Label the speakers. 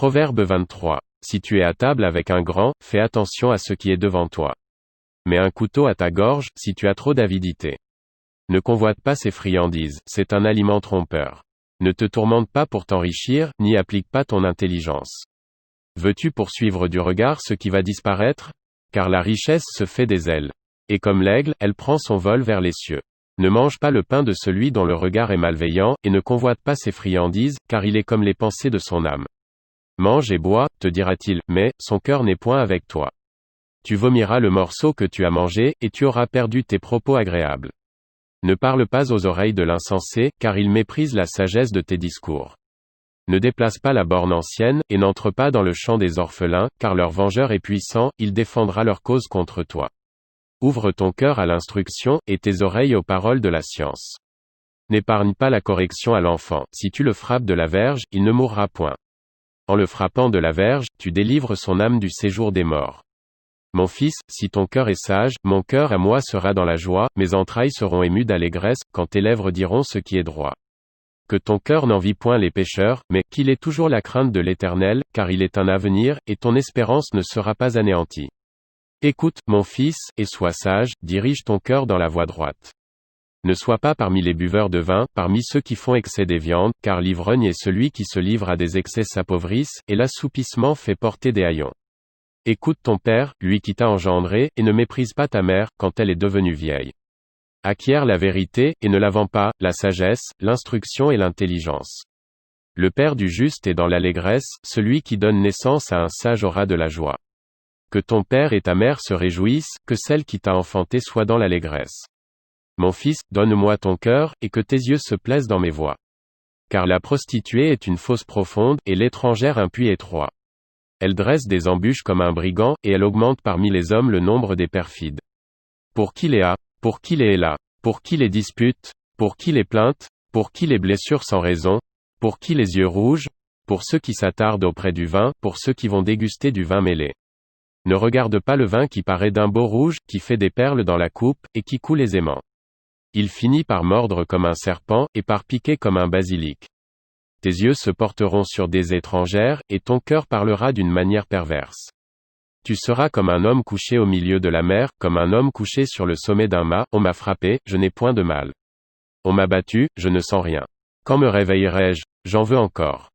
Speaker 1: Proverbe 23. Si tu es à table avec un grand, fais attention à ce qui est devant toi. Mets un couteau à ta gorge, si tu as trop d'avidité. Ne convoite pas ses friandises, c'est un aliment trompeur. Ne te tourmente pas pour t'enrichir, n'y applique pas ton intelligence. Veux-tu poursuivre du regard ce qui va disparaître? Car la richesse se fait des ailes. Et comme l'aigle, elle prend son vol vers les cieux. Ne mange pas le pain de celui dont le regard est malveillant, et ne convoite pas ses friandises, car il est comme les pensées de son âme. Mange et bois, te dira-t-il, mais, son cœur n'est point avec toi. Tu vomiras le morceau que tu as mangé, et tu auras perdu tes propos agréables. Ne parle pas aux oreilles de l'insensé, car il méprise la sagesse de tes discours. Ne déplace pas la borne ancienne, et n'entre pas dans le champ des orphelins, car leur vengeur est puissant, il défendra leur cause contre toi. Ouvre ton cœur à l'instruction, et tes oreilles aux paroles de la science. N'épargne pas la correction à l'enfant, si tu le frappes de la verge, il ne mourra point. En le frappant de la verge, tu délivres son âme du séjour des morts. Mon fils, si ton cœur est sage, mon cœur à moi sera dans la joie, mes entrailles seront émues d'allégresse, quand tes lèvres diront ce qui est droit. Que ton cœur n'envie point les pécheurs, mais qu'il ait toujours la crainte de l'Éternel, car il est un avenir, et ton espérance ne sera pas anéantie. Écoute, mon fils, et sois sage, dirige ton cœur dans la voie droite. Ne sois pas parmi les buveurs de vin, parmi ceux qui font excès des viandes, car l'ivrogne et celui qui se livre à des excès s'appauvrissent, et l'assoupissement fait porter des haillons. Écoute ton père, lui qui t'a engendré, et ne méprise pas ta mère, quand elle est devenue vieille. Acquiert la vérité, et ne la vends pas, la sagesse, l'instruction et l'intelligence. Le père du juste est dans l'allégresse, celui qui donne naissance à un sage aura de la joie. Que ton père et ta mère se réjouissent, que celle qui t'a enfanté soit dans l'allégresse. Mon fils, donne-moi ton cœur, et que tes yeux se plaisent dans mes voies. Car la prostituée est une fosse profonde, et l'étrangère un puits étroit. Elle dresse des embûches comme un brigand, et elle augmente parmi les hommes le nombre des perfides. Pour qui les a? Pour qui les héla? Pour qui les disputes? Pour qui les plaintes? Pour qui les blessures sans raison? Pour qui les yeux rouges? Pour ceux qui s'attardent auprès du vin, pour ceux qui vont déguster du vin mêlé. Ne regarde pas le vin qui paraît d'un beau rouge, qui fait des perles dans la coupe, et qui coule aisément. Il finit par mordre comme un serpent, et par piquer comme un basilic. Tes yeux se porteront sur des étrangères, et ton cœur parlera d'une manière perverse. Tu seras comme un homme couché au milieu de la mer, comme un homme couché sur le sommet d'un mât, on m'a frappé, je n'ai point de mal. On m'a battu, je ne sens rien. Quand me réveillerai-je? J'en veux encore.